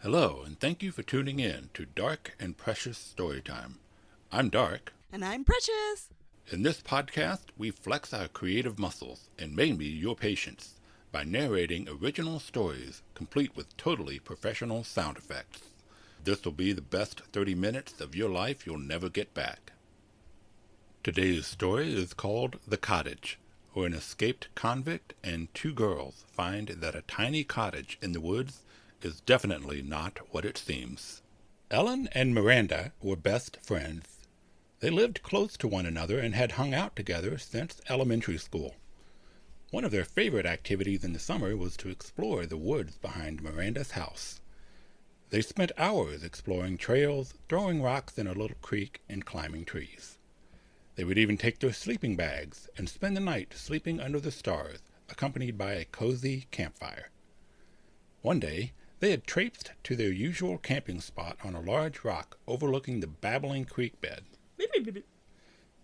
Hello, and thank you for tuning in to Dark and Precious Storytime. I'm Dark. And I'm Precious. In this podcast, we flex our creative muscles and maybe your patience by narrating original stories complete with totally professional sound effects. This will be the best 30 minutes of your life you'll never get back. Today's story is called The Cottage, where an escaped convict and two girls find that a tiny cottage in the woods is definitely not what it seems. Ellen and Miranda were best friends. They lived close to one another and had hung out together since elementary school. One of their favorite activities in the summer was to explore the woods behind Miranda's house. They spent hours exploring trails, throwing rocks in a little creek, and climbing trees. They would even take their sleeping bags and spend the night sleeping under the stars, accompanied by a cozy campfire. One day, they had traipsed to their usual camping spot on a large rock overlooking the babbling creek bed.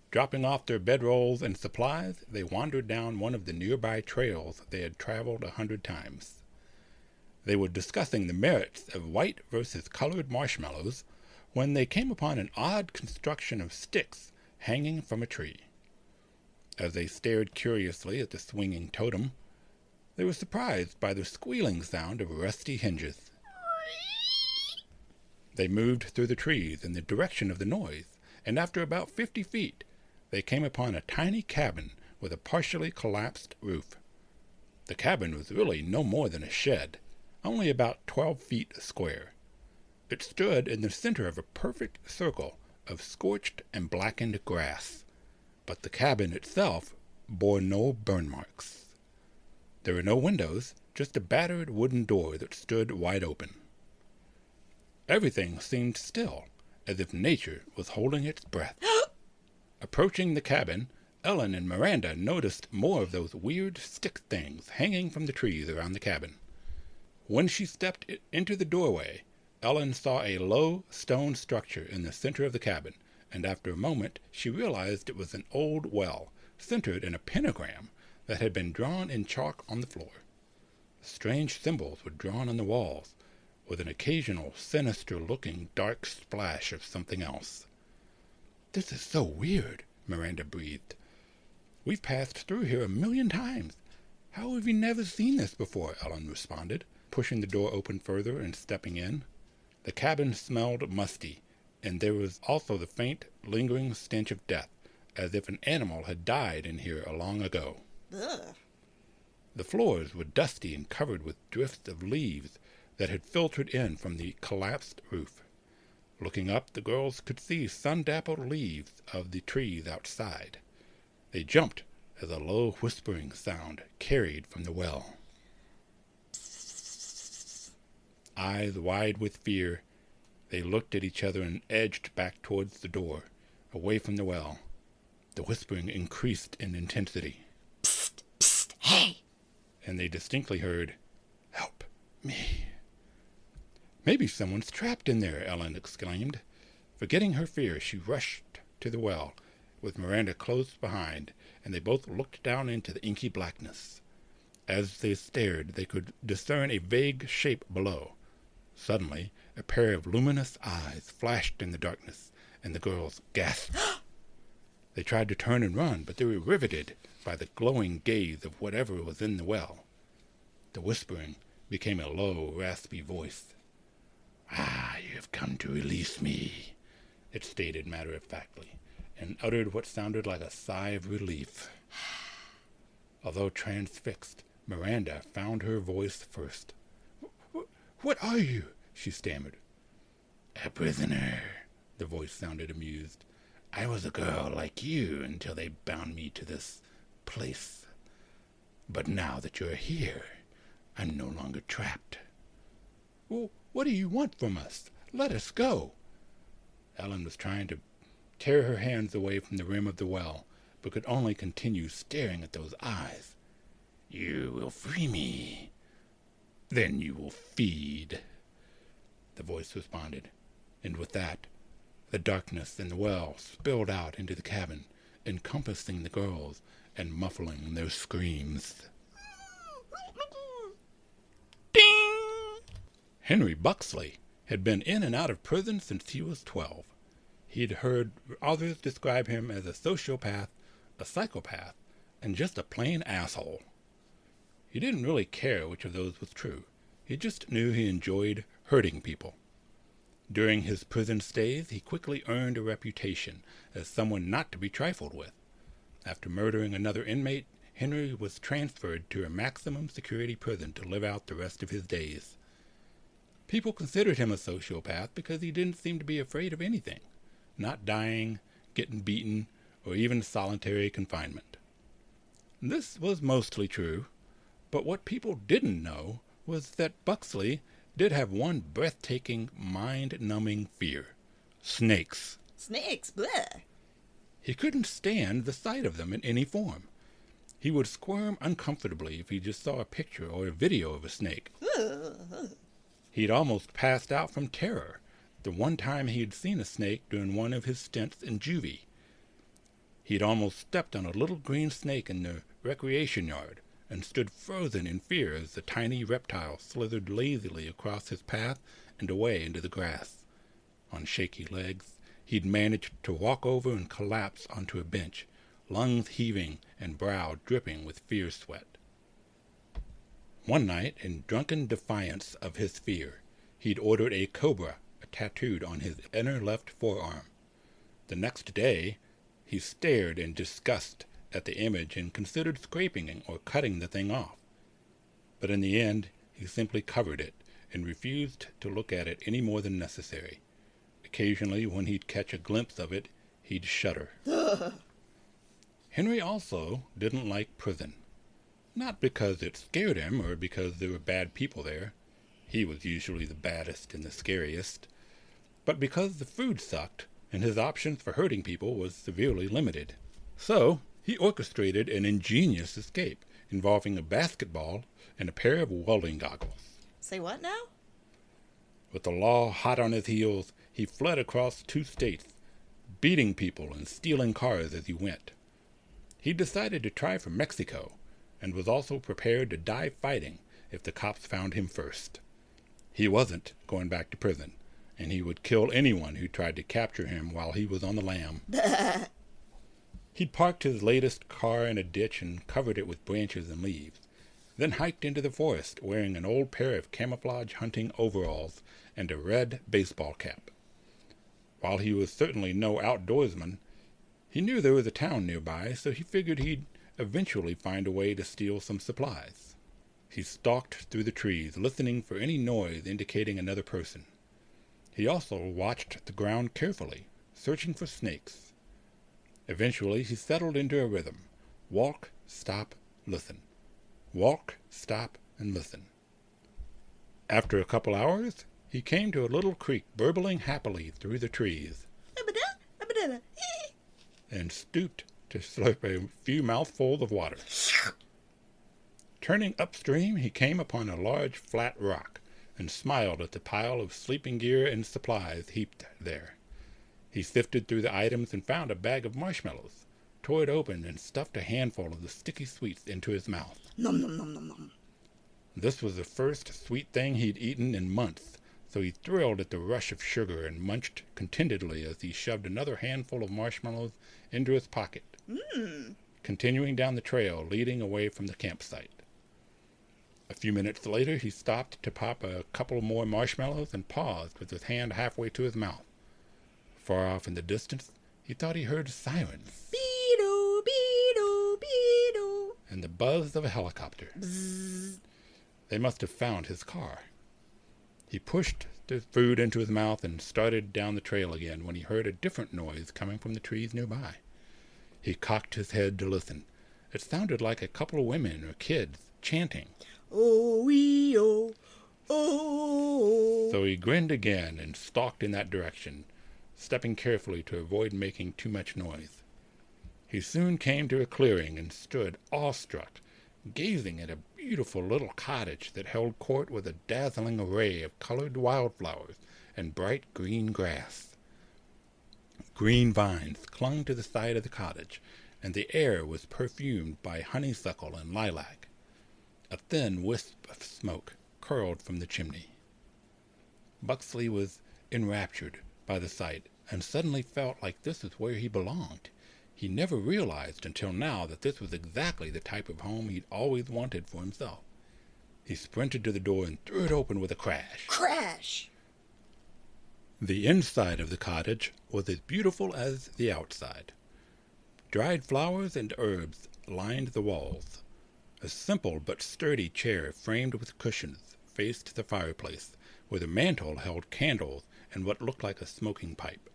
Dropping off their bedrolls and supplies, they wandered down one of the nearby trails they had traveled 100 times. They were discussing the merits of white versus colored marshmallows when they came upon an odd construction of sticks hanging from a tree. As they stared curiously at the swinging totem, they were surprised by the squealing sound of rusty hinges. They moved through the trees in the direction of the noise, and after about 50 feet, they came upon a tiny cabin with a partially collapsed roof. The cabin was really no more than a shed, only about 12 feet square. It stood in the center of a perfect circle of scorched and blackened grass, but the cabin itself bore no burn marks. There were no windows, just a battered wooden door that stood wide open. Everything seemed still, as if nature was holding its breath. Approaching the cabin, Ellen and Miranda noticed more of those weird stick things hanging from the trees around the cabin. When she stepped into the doorway, Ellen saw a low stone structure in the center of the cabin, and after a moment she realized it was an old well, centered in a pentagram that had been drawn in chalk on the floor. Strange symbols were drawn on the walls, with an occasional sinister-looking dark splash of something else. "This is so weird," Miranda breathed. "We've passed through here 1,000,000 times. How have we never seen this before?" Ellen responded, pushing the door open further and stepping in. The cabin smelled musty, and there was also the faint, lingering stench of death, as if an animal had died in here long ago. Ugh. The floors were dusty and covered with drifts of leaves that had filtered in from the collapsed roof. Looking up, the girls could see sun-dappled leaves of the trees outside. They jumped as a low whispering sound carried from the well. Eyes wide with fear, they looked at each other and edged back towards the door, away from the well. The whispering increased in intensity. Psst, psst, hey! And they distinctly heard, "Help me." "Maybe someone's trapped in there," Ellen exclaimed. Forgetting her fear, she rushed to the well, with Miranda close behind, and they both looked down into the inky blackness. As they stared, they could discern a vague shape below. Suddenly, a pair of luminous eyes flashed in the darkness, and the girls gasped. They tried to turn and run, but they were riveted by the glowing gaze of whatever was in the well. The whispering became a low, raspy voice. "Ah, you have come to release me," it stated matter-of-factly, and uttered what sounded like a sigh of relief. Although transfixed, Miranda found her voice first. "What are you?" she stammered. "A prisoner," the voice sounded amused. "I was a girl like you until they bound me to this place. But now that you're here, I'm no longer trapped." "Well, what do you want from us? Let us go." Ellen was trying to tear her hands away from the rim of the well, but could only continue staring at those eyes. "You will free me. Then you will feed," the voice responded, and with that, the darkness in the well spilled out into the cabin, encompassing the girls and muffling their screams. Ding! Henry Buxley had been in and out of prison since he was 12. He'd heard others describe him as a sociopath, a psychopath, and just a plain asshole. He didn't really care which of those was true. He just knew he enjoyed hurting people. During his prison stays, he quickly earned a reputation as someone not to be trifled with. After murdering another inmate, Henry was transferred to a maximum security prison to live out the rest of his days. People considered him a sociopath because he didn't seem to be afraid of anything, not dying, getting beaten, or even solitary confinement. This was mostly true, but what people didn't know was that Buxley did have one breathtaking, mind-numbing fear: snakes. Snakes, bleh. He couldn't stand the sight of them in any form. He would squirm uncomfortably if he just saw a picture or a video of a snake. He'd almost passed out from terror the one time he had seen a snake during one of his stints in juvie. He'd almost stepped on a little green snake in the recreation yard and stood frozen in fear as the tiny reptile slithered lazily across his path and away into the grass. On shaky legs, he'd managed to walk over and collapse onto a bench, lungs heaving and brow dripping with fear sweat. One night, in drunken defiance of his fear, he'd ordered a cobra tattooed on his inner left forearm. The next day, he stared in disgust at the image and considered scraping or cutting the thing off. But in the end, he simply covered it and refused to look at it any more than necessary. Occasionally, when he'd catch a glimpse of it, he'd shudder. Henry also didn't like prison. Not because it scared him or because there were bad people there. He was usually the baddest and the scariest. But because the food sucked and his options for hurting people was severely limited. So, he orchestrated an ingenious escape involving a basketball and a pair of welding goggles. Say what now? With the law hot on his heels, he fled across 2 states, beating people and stealing cars as he went. He decided to try for Mexico, and was also prepared to die fighting if the cops found him first. He wasn't going back to prison, and he would kill anyone who tried to capture him while he was on the lam. He'd parked his latest car in a ditch and covered it with branches and leaves, then hiked into the forest wearing an old pair of camouflage hunting overalls and a red baseball cap. While he was certainly no outdoorsman, he knew there was a town nearby, so he figured he'd eventually find a way to steal some supplies. He stalked through the trees, listening for any noise indicating another person. He also watched the ground carefully, searching for snakes. Eventually, he settled into a rhythm: walk, stop, listen. Walk, stop, and listen. After a couple hours, he came to a little creek burbling happily through the trees, and stooped to slurp a few mouthfuls of water. Turning upstream, he came upon a large flat rock and smiled at the pile of sleeping gear and supplies heaped there. He sifted through the items and found a bag of marshmallows, tore it open, and stuffed a handful of the sticky sweets into his mouth. Nom nom nom nom nom. This was the first sweet thing he'd eaten in months, so he thrilled at the rush of sugar and munched contentedly as he shoved another handful of marshmallows into his pocket, continuing down the trail leading away from the campsite. A few minutes later, he stopped to pop a couple more marshmallows and paused with his hand halfway to his mouth. Far off in the distance, he thought he heard sirens Beedoo, beedoo, beedoo. and the buzz of a helicopter. Bzzz. They must have found his car. He pushed the food into his mouth and started down the trail again when he heard a different noise coming from the trees nearby. He cocked his head to listen. It sounded like a couple of women or kids chanting. Oh-wee-oh, oh. So he grinned again and stalked in that direction, stepping carefully to avoid making too much noise. He soon came to a clearing and stood awestruck, gazing at a beautiful little cottage that held court with a dazzling array of colored wildflowers and bright green grass. Green vines clung to the side of the cottage, and the air was perfumed by honeysuckle and lilac. A thin wisp of smoke curled from the chimney. Buxley was enraptured by the sight, and suddenly felt like this was where he belonged. He never realized until now that this was exactly the type of home he'd always wanted for himself. He sprinted to the door and threw it open with a crash. Crash! The inside of the cottage was as beautiful as the outside. Dried flowers and herbs lined the walls. A simple but sturdy chair framed with cushions faced the fireplace, where the mantel held candles and what looked like a smoking pipe.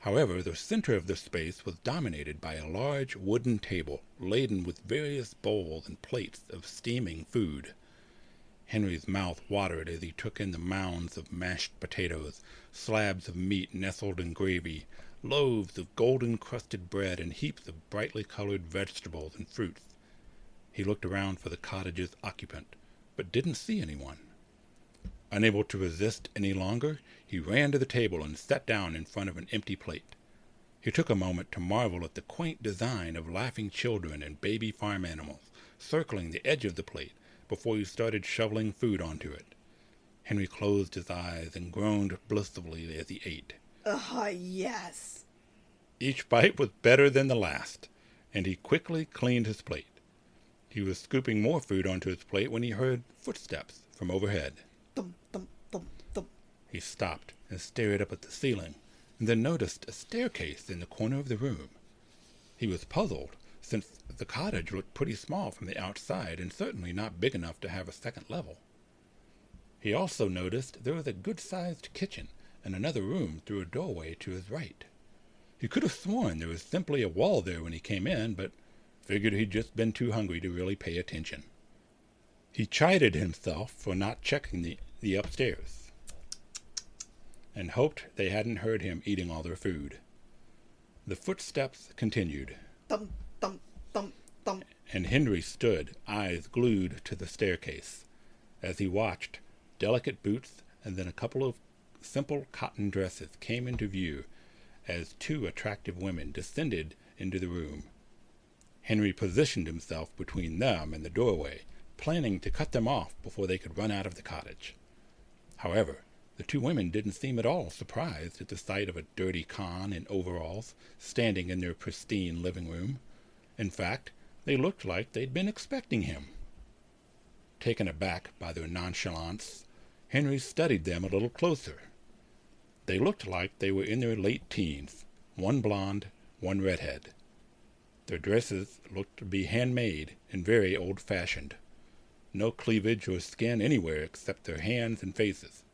However, the center of the space was dominated by a large wooden table laden with various bowls and plates of steaming food. Henry's mouth watered as he took in the mounds of mashed potatoes, slabs of meat nestled in gravy, loaves of golden-crusted bread, and heaps of brightly colored vegetables and fruits. He looked around for the cottage's occupant, but didn't see anyone. Unable to resist any longer, he ran to the table and sat down in front of an empty plate. He took a moment to marvel at the quaint design of laughing children and baby farm animals circling the edge of the plate before he started shoveling food onto it. Henry closed his eyes and groaned blissfully as he ate. Yes. Each bite was better than the last, and he quickly cleaned his plate. He was scooping more food onto his plate when he heard footsteps from overhead. Thump, thump, thump, thump. He stopped and stared up at the ceiling, and then noticed a staircase in the corner of the room. He was puzzled, since the cottage looked pretty small from the outside and certainly not big enough to have a second level. He also noticed there was a good-sized kitchen and another room through a doorway to his right. He could have sworn there was simply a wall there when he came in, but figured he'd just been too hungry to really pay attention. He chided himself for not checking the upstairs, and hoped they hadn't heard him eating all their food. The footsteps continued. Thump, thump, thump, thump. And Henry stood, eyes glued to the staircase. As he watched, delicate boots and then a couple of simple cotton dresses came into view as two attractive women descended into the room. Henry positioned himself between them and the doorway, planning to cut them off before they could run out of the cottage. However, the two women didn't seem at all surprised at the sight of a dirty con in overalls standing in their pristine living room. In fact, they looked like they'd been expecting him. Taken aback by their nonchalance, Henry studied them a little closer. They looked like they were in their late teens, one blonde, one redhead. Their dresses looked to be handmade and very old-fashioned. No cleavage or skin anywhere except their hands and faces.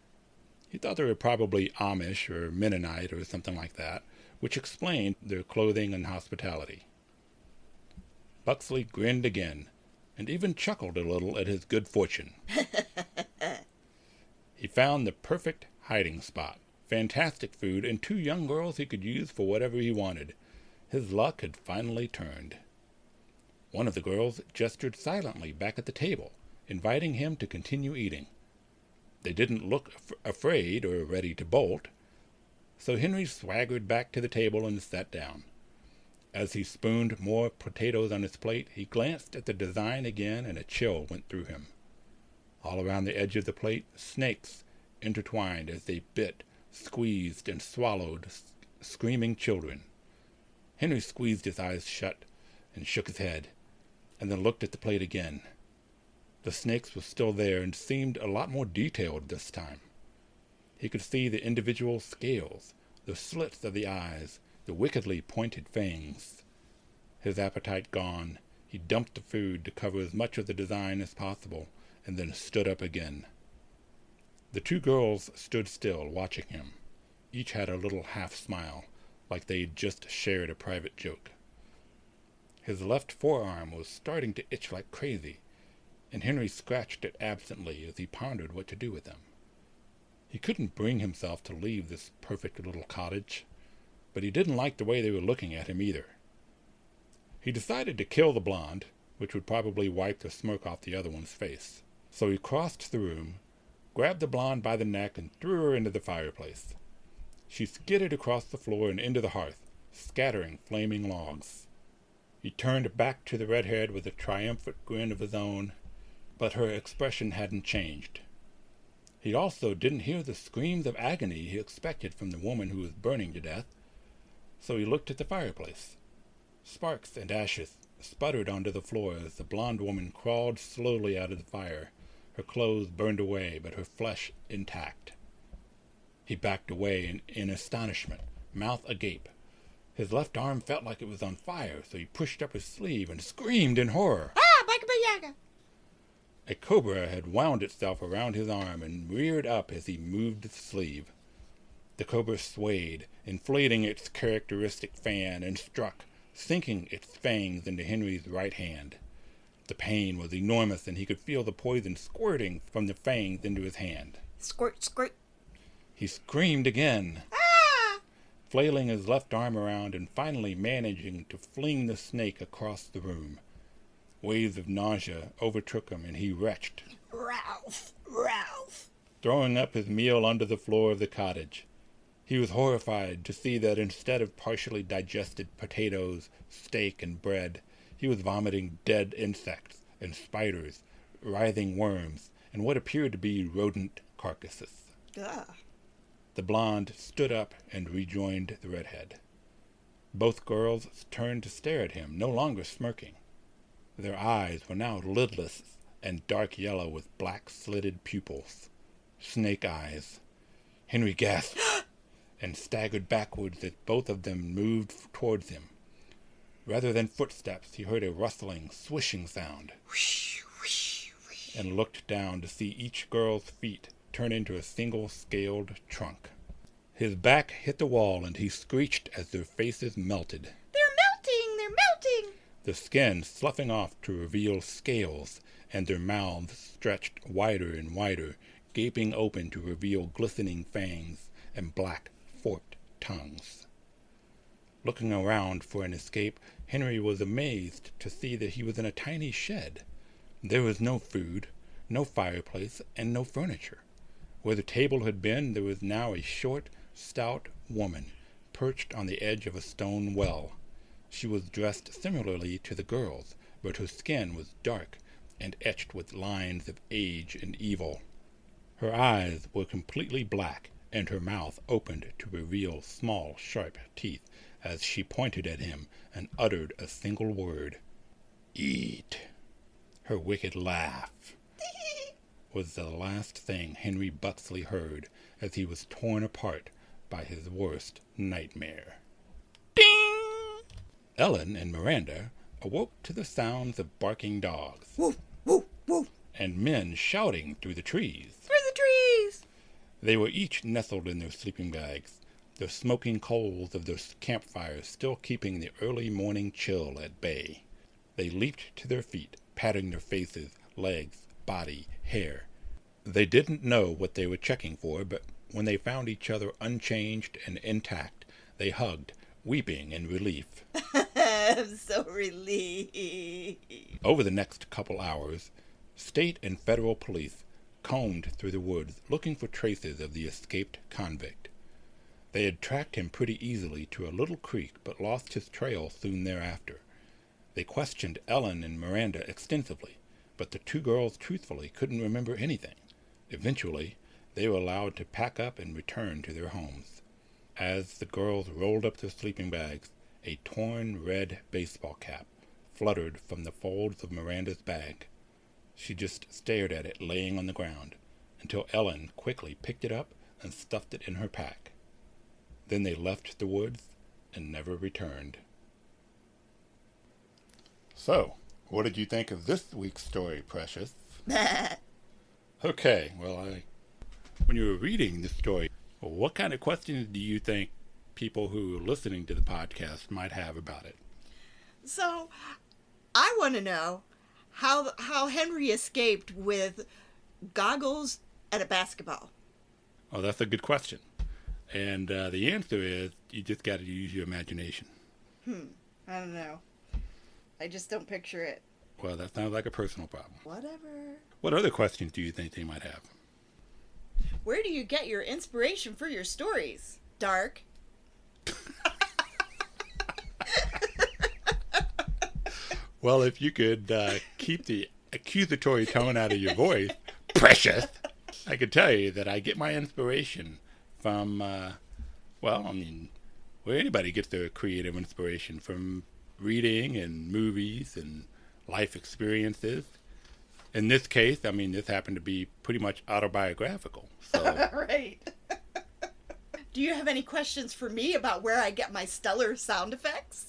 He thought they were probably Amish or Mennonite or something like that, which explained their clothing and hospitality. Buxley grinned again, and even chuckled a little at his good fortune. He found the perfect hiding spot, fantastic food, and two young girls he could use for whatever he wanted. His luck had finally turned. One of the girls gestured silently back at the table, inviting him to continue eating. They didn't look afraid or ready to bolt, so Henry swaggered back to the table and sat down. As he spooned more potatoes on his plate, he glanced at the design again, and a chill went through him. All around the edge of the plate, snakes intertwined as they bit, squeezed, and swallowed screaming children. Henry squeezed his eyes shut and shook his head, and then looked at the plate again. The snakes were still there and seemed a lot more detailed this time. He could see the individual scales, the slits of the eyes, the wickedly pointed fangs. His appetite gone, he dumped the food to cover as much of the design as possible, and then stood up again. The two girls stood still, watching him. Each had a little half-smile, like they'd just shared a private joke. His left forearm was starting to itch like crazy, and Henry scratched it absently as he pondered what to do with them. He couldn't bring himself to leave this perfect little cottage, but he didn't like the way they were looking at him either. He decided to kill the blonde, which would probably wipe the smirk off the other one's face. So he crossed the room, grabbed the blonde by the neck, and threw her into the fireplace. She skidded across the floor and into the hearth, scattering flaming logs. He turned back to the redhead with a triumphant grin of his own, but her expression hadn't changed. He also didn't hear the screams of agony he expected from the woman who was burning to death, so he looked at the fireplace. Sparks and ashes sputtered onto the floor as the blonde woman crawled slowly out of the fire, her clothes burned away but her flesh intact. He backed away in astonishment, mouth agape. His left arm felt like it was on fire, so he pushed up his sleeve and screamed in horror. Ah, Baka Yaga! A cobra had wound itself around his arm and reared up as he moved the sleeve. The cobra swayed, inflating its characteristic fan, and struck, sinking its fangs into Henry's right hand. The pain was enormous, and he could feel the poison squirting from the fangs into his hand. Squirt, squirt. He screamed again, Ah! flailing his left arm around and finally managing to fling the snake across the room. Waves of nausea overtook him, and he retched, Ralph! Ralph! throwing up his meal onto the floor of the cottage. He was horrified to see that instead of partially digested potatoes, steak, and bread, he was vomiting dead insects and spiders, writhing worms, and what appeared to be rodent carcasses. Ugh. The blonde stood up and rejoined the redhead. Both girls turned to stare at him, no longer smirking. Their eyes were now lidless and dark yellow with black slitted pupils. Snake eyes. Henry gasped and staggered backwards as both of them moved towards him. Rather than footsteps, he heard a rustling, swishing sound, Whoosh, whoosh, whoosh. and looked down to see each girl's feet turn into a single scaled trunk. His back hit the wall, and he screeched as their faces melted, They're melting! They're melting! the skin sloughing off to reveal scales, and their mouths stretched wider and wider, gaping open to reveal glistening fangs and black, forked tongues. Looking around for an escape, Henry was amazed to see that he was in a tiny shed. There was no food, no fireplace, and no furniture. Where the table had been, there was now a short, stout woman, perched on the edge of a stone well. She was dressed similarly to the girls, but her skin was dark and etched with lines of age and evil. Her eyes were completely black, and her mouth opened to reveal small, sharp teeth as she pointed at him and uttered a single word. Eat. Her wicked laugh was the last thing Henry Buxley heard as he was torn apart by his worst nightmare. Ding! Ellen and Miranda awoke to the sounds of barking dogs Woof, woof, woof. and men shouting through the trees. Through the trees! They were each nestled in their sleeping bags, the smoking coals of their campfires still keeping the early morning chill at bay. They leaped to their feet, patting their faces, legs, body, hair. They didn't know what they were checking for, but when they found each other unchanged and intact, they hugged, weeping in relief. I'm so relieved. Over the next couple hours, state and federal police combed through the woods looking for traces of the escaped convict. They had tracked him pretty easily to a little creek, but lost his trail soon thereafter. They questioned Ellen and Miranda extensively, but the two girls truthfully couldn't remember anything. Eventually, they were allowed to pack up and return to their homes. As the girls rolled up their sleeping bags, a torn red baseball cap fluttered from the folds of Miranda's bag. She just stared at it laying on the ground, until Ellen quickly picked it up and stuffed it in her pack. Then they left the woods and never returned. So, what did you think of this week's story, Precious? Okay, well, when you were reading the story, what kind of questions do you think people who are listening to the podcast might have about it? So, I want to know how Henry escaped with goggles and a basketball. Oh, that's a good question. And the answer is you just got to use your imagination. I don't know. I just don't picture it. Well, that sounds like a personal problem. Whatever. What other questions do you think they might have? Where do you get your inspiration for your stories? Dark. Well, if you could keep the accusatory tone out of your voice, Precious. I could tell you that I get my inspiration from, well, I mean, where anybody gets their creative inspiration from reading and movies and life experiences. In this case, I mean, this happened to be pretty much autobiographical. So, Right. Do you have any questions for me about where I get my stellar sound effects?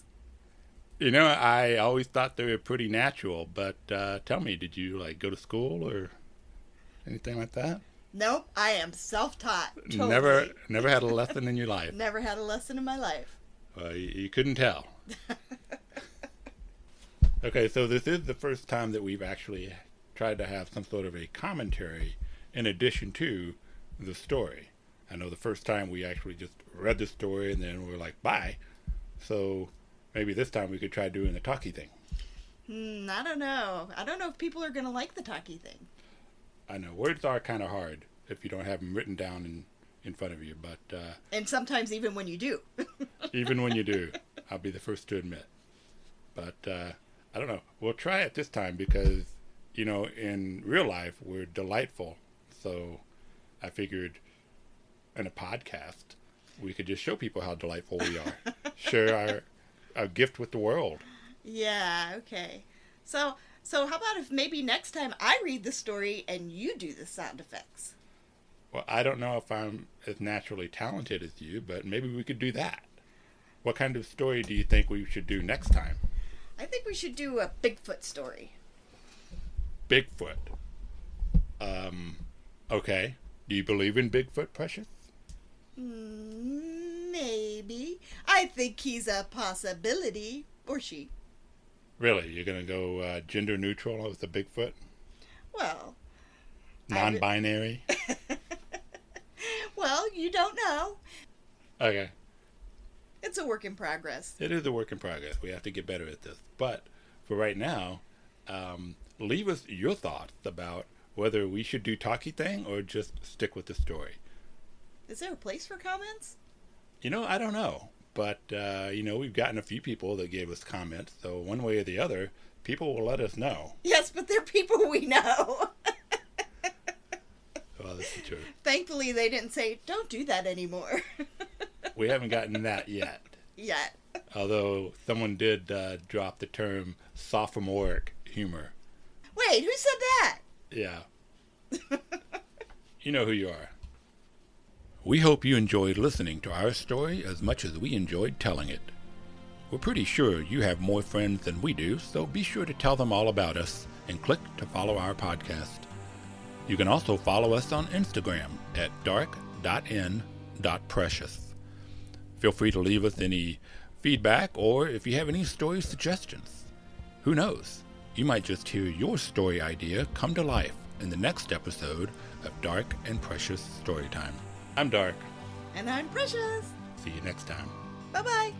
I always thought they were pretty natural, but tell me, did you like go to school or anything like that? Nope, I am self-taught. Totally. Never had a lesson in your life. Never had a lesson in my life. You couldn't tell. Okay, so this is the first time that we've actually tried to have some sort of a commentary in addition to the story. I know the first time we actually just read the story and then we were like, bye. So maybe this time we could try doing the talkie thing. I don't know. I don't know if people are going to like the talkie thing. I know words are kind of hard if you don't have them written down in front of you, but and sometimes even when you do. even when you do, I'll be the first to admit. But I don't know. We'll try it this time because, in real life, we're delightful. So I figured in a podcast, we could just show people how delightful we are. Share our gift with the world. Yeah, okay. So how about if maybe next time I read the story and you do the sound effects? Well, I don't know if I'm as naturally talented as you, but maybe we could do that. What kind of story do you think we should do next time? I think we should do a Bigfoot story. Bigfoot. Okay. Do you believe in Bigfoot, Precious? Maybe. I think he's a possibility. Or she. Really? You're going to go gender neutral with the Bigfoot? Well. Non-binary? Well, you don't know. Okay. It's a work in progress. It is a work in progress. We have to get better at this. But for right now, leave us your thoughts about whether we should do talkie thing or just stick with the story. Is there a place for comments? I don't know. But, we've gotten a few people that gave us comments. So one way or the other, people will let us know. Yes, but they're people we know. Well, that's the truth. Thankfully, they didn't say, don't do that anymore. We haven't gotten that yet. Yet. Although someone did drop the term sophomoric humor. Wait, who said that? Yeah. You know who you are. We hope you enjoyed listening to our story as much as we enjoyed telling it. We're pretty sure you have more friends than we do, so be sure to tell them all about us and click to follow our podcast. You can also follow us on Instagram at dark.n.precious. Feel free to leave us any feedback or if you have any story suggestions. Who knows? You might just hear your story idea come to life in the next episode of Dark and Precious Storytime. I'm Dark. And I'm Precious. See you next time. Bye-bye.